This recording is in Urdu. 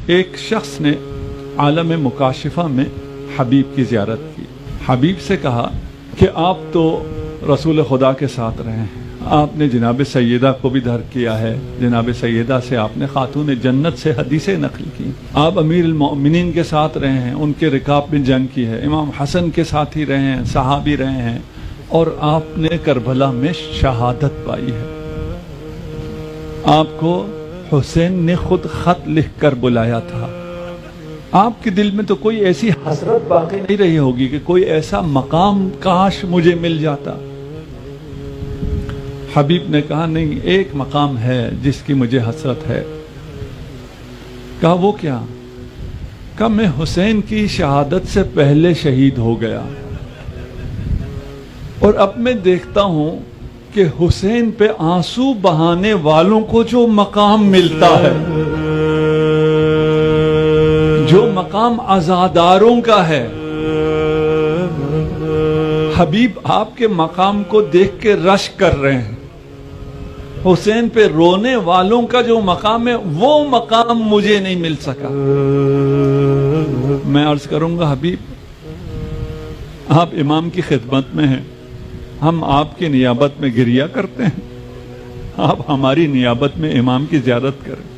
ایک شخص نے عالم مکاشفہ میں حبیب کی زیارت کی. حبیب سے کہا کہ آپ تو رسول خدا کے ساتھ رہے ہیں, آپ نے جناب سیدہ کو بھی درک کیا ہے, جناب سیدہ سے آپ نے خاتون جنت سے حدیثیں نقل کی, آپ امیر المؤمنین کے ساتھ رہے ہیں, ان کے رکاب میں جنگ کی ہے, امام حسن کے ساتھ ہی رہے ہیں, صحابی رہے ہیں, اور آپ نے کربلا میں شہادت پائی ہے. آپ کو حسین نے خود خط لکھ کر بلایا تھا. آپ کے دل میں تو کوئی ایسی حسرت باقی نہیں رہی ہوگی کہ کوئی ایسا مقام کاش مجھے مل جاتا. حبیب نے کہا نہیں, ایک مقام ہے جس کی مجھے حسرت ہے. کہا وہ کیا؟ کہا میں حسین کی شہادت سے پہلے شہید ہو گیا, اور اب میں دیکھتا ہوں کہ حسین پہ آنسو بہانے والوں کو جو مقام ملتا ہے, جو مقام عزاداروں کا ہے, حبیب آپ کے مقام کو دیکھ کے رشک کر رہے ہیں. حسین پہ رونے والوں کا جو مقام ہے وہ مقام مجھے نہیں مل سکا. میں عرض کروں گا حبیب آپ امام کی خدمت میں ہیں, ہم آپ کی نیابت میں گریہ کرتے ہیں, آپ ہماری نیابت میں امام کی زیارت کریں.